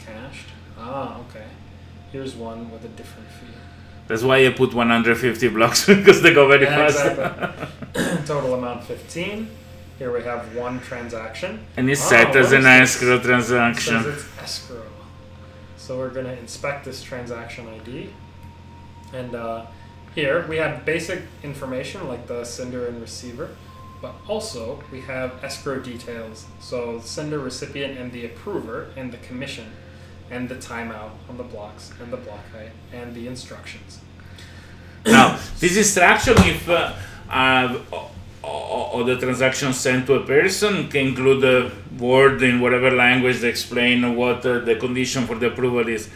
cashed. Ah, okay. Here's one with a different fee. That's why I put 150 blocks because they go very fast. Exactly. Total amount 15. Here we have one transaction. And it's set as an escrow transaction. It says it's escrow. So we're going to inspect this transaction ID. And here we have basic information like the sender and receiver. But also we have escrow details. So sender, recipient, and the approver, and the commission, and the timeout on the blocks, and the block height, and the instructions. Now, this instruction, if or the transaction sent to a person, can include a word in whatever language to explain what the condition for the approval is.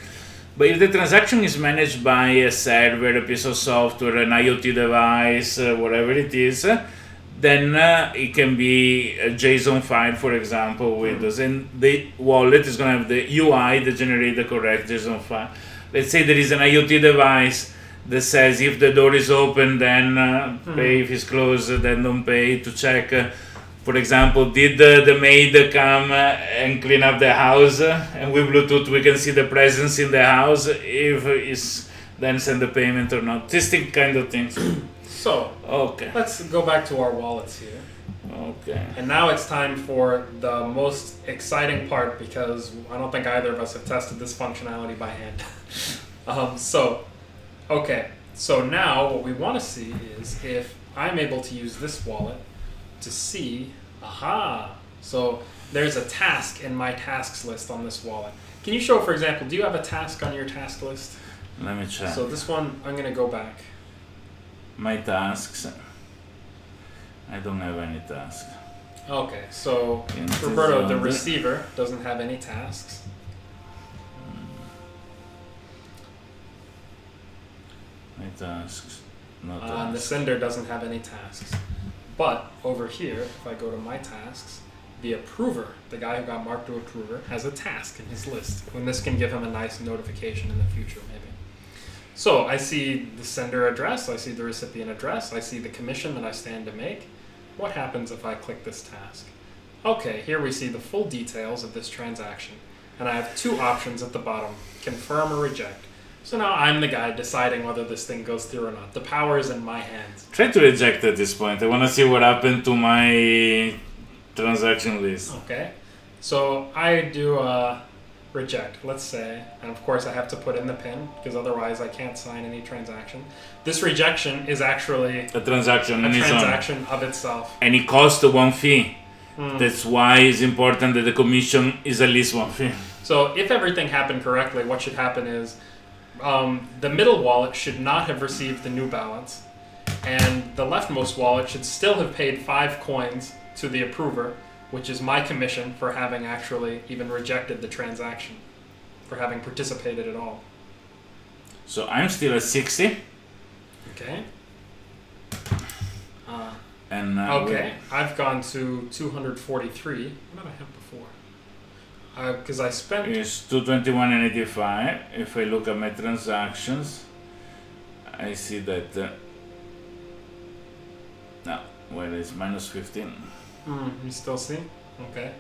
But if the transaction is managed by a server, a piece of software, an IoT device, whatever it is, then it can be a JSON file, for example, with us. And the wallet is going to have the UI that generates the correct JSON file. Let's say there is an IoT device that says if the door is open, then pay. If it's closed, then don't pay. To check, for example, did the maid come and clean up the house? And with Bluetooth, we can see the presence in the house, if it's then send the payment or not. This kind of things. So, okay, let's go back to our wallets here. Okay. And now it's time for the most exciting part, because I don't think either of us have tested this functionality by hand. So now what we want to see is if I'm able to use this wallet to see, so there's a task in my tasks list on this wallet. Can you show, for example, do you have a task on your task list? Let me check. So this one, I'm going to go back. My tasks. I don't have any tasks. Okay, so Roberto, the receiver, doesn't have any tasks. My tasks. No The tasks. sender doesn't have any tasks. But over here, if I go to my tasks, the approver, the guy who got marked to approver, has a task in his list. And this can give him a nice notification in the future, maybe. So I see the sender address, I see the recipient address, I see the commission that I stand to make. What happens if I click this task? Okay, here we see the full details of this transaction. And I have two options at the bottom, confirm or reject. So now I'm the guy deciding whether this thing goes through or not. The power is in my hands. Try to reject at this point. I want to see what happened to my transaction list. Okay, so I do reject, let's say, and of course I have to put in the PIN because otherwise I can't sign any transaction. This rejection is actually A transaction. of itself. And it costs one fee. That's why it's important that the commission is at least one fee. So if everything happened correctly, what should happen is the middle wallet should not have received the new balance, and the leftmost wallet should still have paid 5 coins to the approver, which is my commission for having actually even rejected the transaction, for having participated at all. So I'm still at 60. Okay. And Okay, I've gone to 243. What did I have before? Because I spent... It's 221 and 85. If I look at my transactions, I see that... no, well, it's minus 15. You still see? Okay.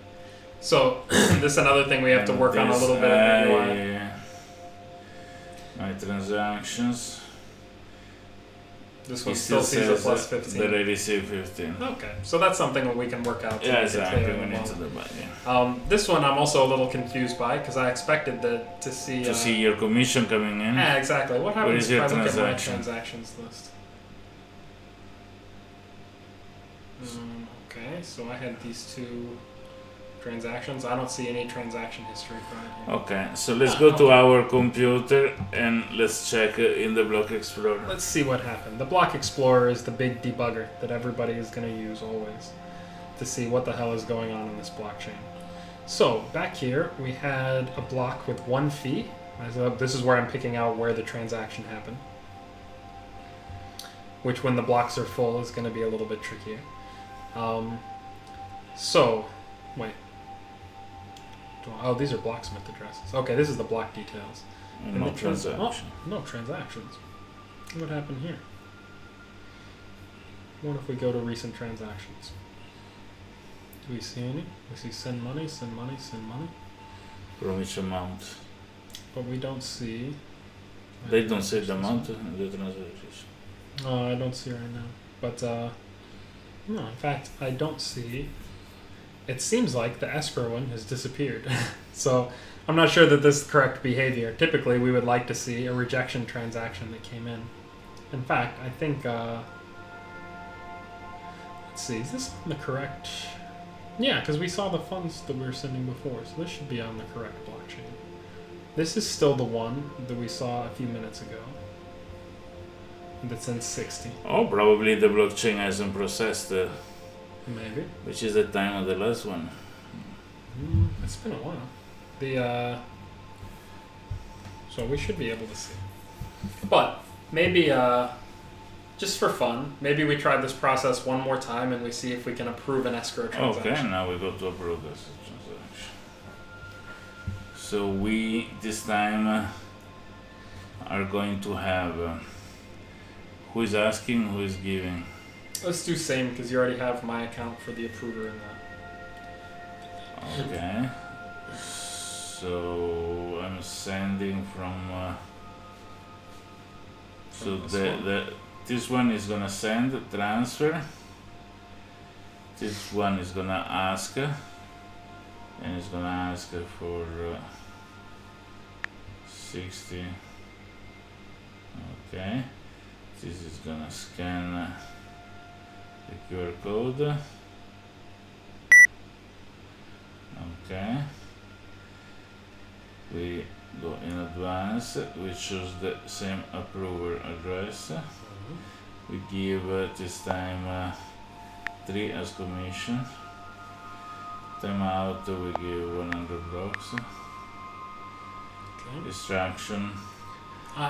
So, this is another thing we have to work on a little bit in the UI. My transactions. This one still sees a plus 15. That I receive 15. Okay, so that's something that we can work out. Yeah, exactly. We need to do that. This one I'm also a little confused by because I expected to see... to see your commission coming in. Yeah, exactly. What happens if I look at my transactions list? Okay, so I had these two transactions. I don't see any transaction history from it here. Okay, so let's go to our computer and let's check in the Block Explorer. Let's see what happened. The Block Explorer is the big debugger that everybody is going to use always to see what the hell is going on in this blockchain. So back here we had a block with one fee. This is where I'm picking out where the transaction happened, which when the blocks are full is going to be a little bit trickier. Wait. Oh, these are blocksmith addresses. Okay, this is the block details. And no transaction. No transactions. What happened here? What if we go to recent transactions? Do we see any? We see send money, send money, send money. from each amount. But we don't see. They don't say the amount in the transaction. Oh, I don't see right now. But no, in fact, I don't see. It seems like the escrow one has disappeared. So I'm not sure that this is correct behavior. Typically, we would like to see a rejection transaction that came in. In fact, I think. Let's see, is this on the correct? Yeah, because we saw the funds that we were sending before, so this should be on the correct blockchain. This is still the one that we saw a few minutes ago. That's in 60. Oh, probably the blockchain hasn't processed, Maybe. which is the time of the last one. It's been a while. So we should be able to see. But maybe, just for fun, maybe we try this process one more time and we see if we can approve an escrow transaction. Okay, now we go to approve this transaction. So we this time are going to have who is asking, who is giving. Let's do same because you already have my account for the approver in that. Okay. So I'm sending from. So this one is gonna send transfer. This one is gonna ask, and it's gonna ask for 60. Okay. This is gonna scan the QR code. Okay. We go in advance. We choose the same approver address. We give this time 3 as commission. Timeout we give 100 blocks. Okay. Distraction.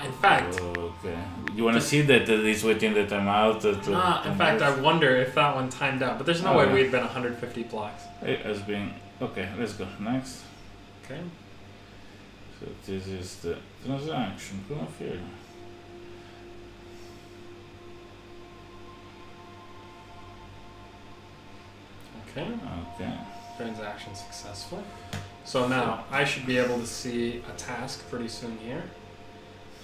In fact. Okay. You wanna see that it's within the timeout? In fact, I wonder if that one timed out. But there's no way yeah. we'd been 150 blocks. It has been. Okay, let's go. Next. Okay. So this is the transaction. Confirm. Okay. Okay. Transaction successful. So now I should be able to see a task pretty soon here.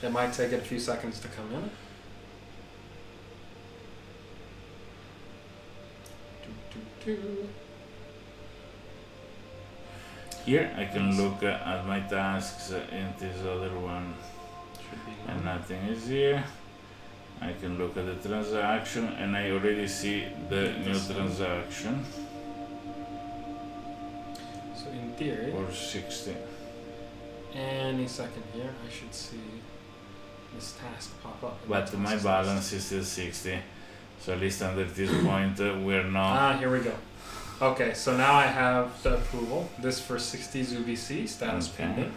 It might take it a few seconds to come in. Here I can look at my tasks in this other one, Should be and none. nothing is here. I can look at the transaction, and I already see the new transaction So in theory, for 60. any second here, I should see this task pop up. But my balance is still 60, so at least under this point we're not. Here we go. Okay, so now I have the approval. This for 60 ZooBC, status Okay. pending.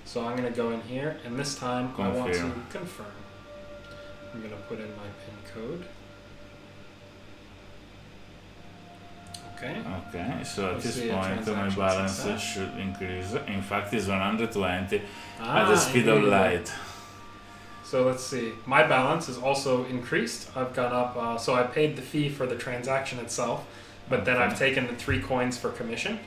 So I'm going to go in here, and this time I want to confirm. I'm going to put in my PIN code. Okay. Okay, so at We this see a point my transaction balance success. should increase. In fact, it's 120 at Ah, the speed of indeed. light. So let's see. My balance is also increased. I've gone up. So I paid the fee for the transaction itself, but then I've taken the 3 coins for commission,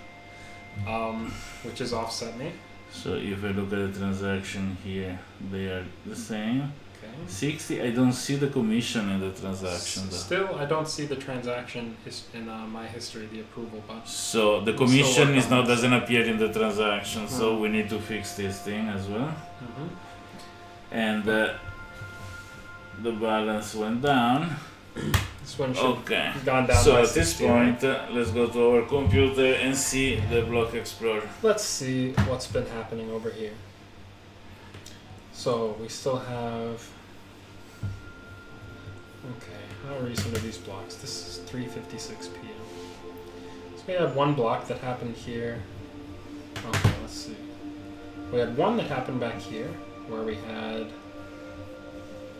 which has offset me. So if I look at the transaction here, they are the same. Okay. 60, I don't see the commission in the transaction though. Still, I don't see the transaction in my history, the approval button. So the We'll still commission work is on not this. doesn't appear in the transaction, so Hmm. we need to fix this thing as well. Mm-hmm. And the balance went down. This one should Okay. have gone down. So by at this 60, right? point, let's go to our computer and see the block explorer. Let's see what's been happening over here. So we still have. Okay, how recent are these blocks? This is 3:56 p.m. So we had one block that happened here. Okay, let's see. We had one that happened back here where we had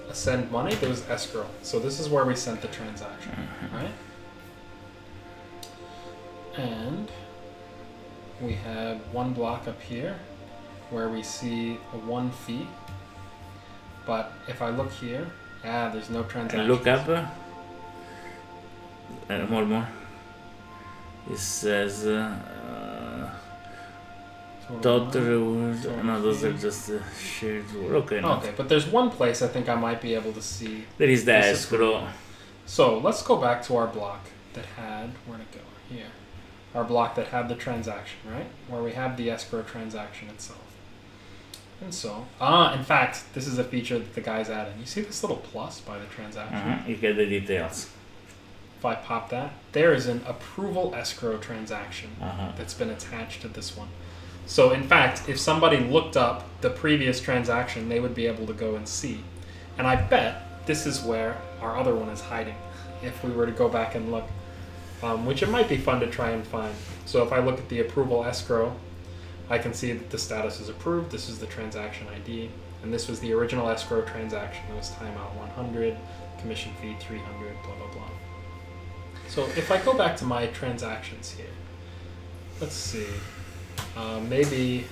a send money. There was escrow. So this is where we sent the transaction, right? And we had one block up here where we see a 1 fee. But if I look here, there's no transaction. And look up. More. It says Total word. No, those are just shared word. Okay. No. Okay, but there's one place I think I might be able to see. There is the this escrow. So let's go back to our block that had, where'd it go? Here. Our block that had the transaction, right? Where we have the escrow transaction itself. And so, in fact, this is a feature that the guys added. You see this little plus by the transaction? You get the details. If I pop that, there is an approval escrow transaction Uh-huh. that's been attached to this one. So in fact, if somebody looked up the previous transaction, they would be able to go and see. And I bet this is where our other one is hiding, if we were to go back and look, which it might be fun to try and find. So if I look at the approval escrow, I can see that the status is approved. This is the transaction ID, and this was the original escrow transaction. It was timeout 100, commission fee 300, blah, blah, blah. So if I go back to my transactions here, let's see, maybe,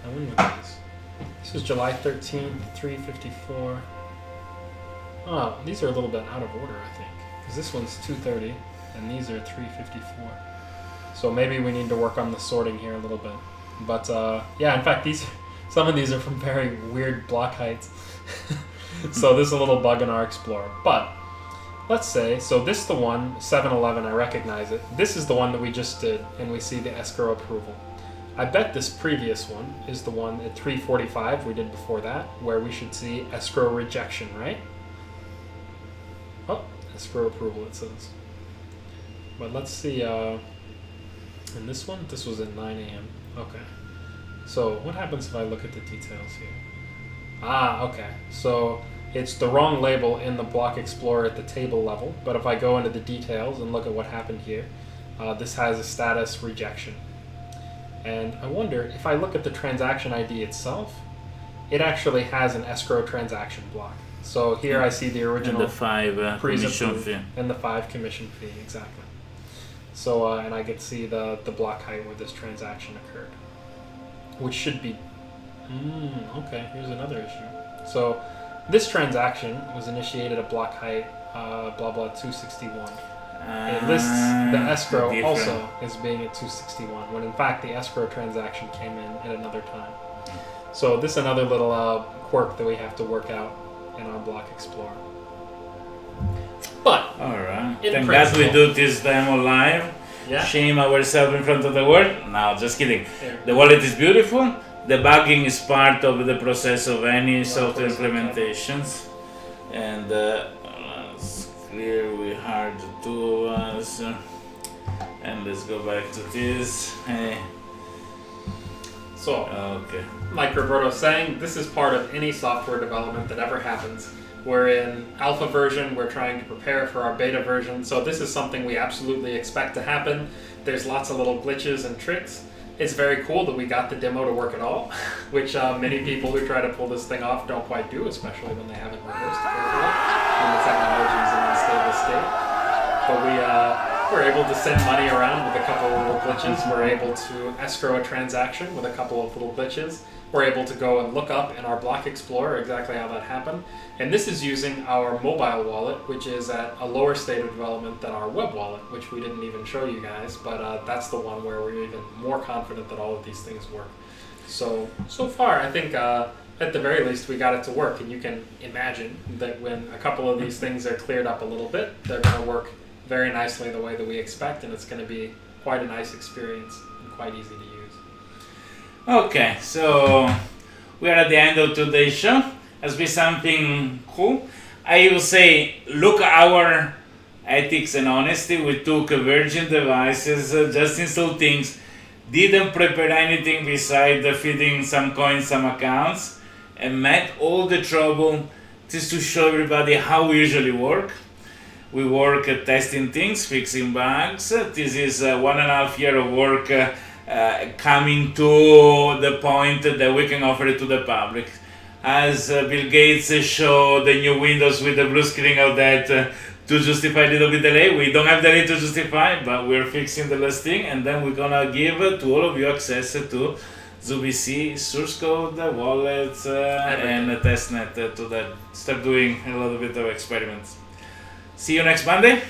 when were these? This was July 13th, 354. Oh, these are a little bit out of order, I think, because this one's 230, and these are 354. So maybe we need to work on the sorting here a little bit. But yeah, in fact, some of these are from very weird block heights. So this is a little bug in our Explorer. But let's say, so this is the one, 711, I recognize it. This is the one that we just did, and we see the escrow approval. I bet this previous one is the one at 345 we did before that, where we should see escrow rejection, right? Oh, escrow approval it says. But let's see, in this one, this was at 9 a.m. Okay. So what happens if I look at the details here? Okay. So it's the wrong label in the Block Explorer at the table level, but if I go into the details and look at what happened here, this has a status rejection. And I wonder, if I look at the transaction ID itself, it actually has an escrow transaction block. So here I see the original And the 5 commission fee. and the 5 commission fee, exactly. So, and I get to see the block height where this transaction occurred, which should be, okay, here's another issue. So this transaction was initiated at block height, blah, blah, 261. It lists the escrow also as being at 261, when in fact the escrow transaction came in at another time. So this is another little quirk that we have to work out in our Block Explorer. But alright, in thank God we principle- do this demo live. Yeah. Shame ourselves in front of the world. No, just kidding. The wallet is beautiful. Debugging is part of the process of any software implementations. And let's clear we hired the two of us. And let's go back to this. So, Okay. like Roberto was saying, this is part of any software development that ever happens. We're in alpha version, we're trying to prepare for our beta version, so this is something we absolutely expect to happen. There's lots of little glitches and tricks. It's very cool that we got the demo to work at all, which many people who try to pull this thing off don't quite do, especially when they haven't rehearsed carefully, when the technology is in a stable state. But we're able to send money around with a couple of little glitches. We're able to escrow a transaction with a couple of little glitches. We're able to go and look up in our Block Explorer exactly how that happened. And this is using our mobile wallet, which is at a lower state of development than our web wallet, which we didn't even show you guys, but that's the one where we're even more confident that all of these things work. So far, I think at the very least we got it to work, and you can imagine that when a couple of these things are cleared up a little bit, they're going to work very nicely the way that we expect, and it's going to be quite a nice experience and quite easy to use. Okay, so we are at the end of today's show. Has been something cool. I will say, look at our ethics and honesty. We took virgin devices, just installed things, didn't prepare anything besides feeding some coins, some accounts, and met all the trouble just to show everybody how we usually work. We work at testing things, fixing bugs. This is 1.5 years of work coming to the point that we can offer it to the public. As Bill Gates showed the new Windows with the blue screen of that to justify a little bit delay. We don't have delay to justify, but we're fixing the last thing, and then we're gonna give to all of you access to ZooBC source code, wallets, and a testnet to that. Start doing a little bit of experiments. See you next Monday.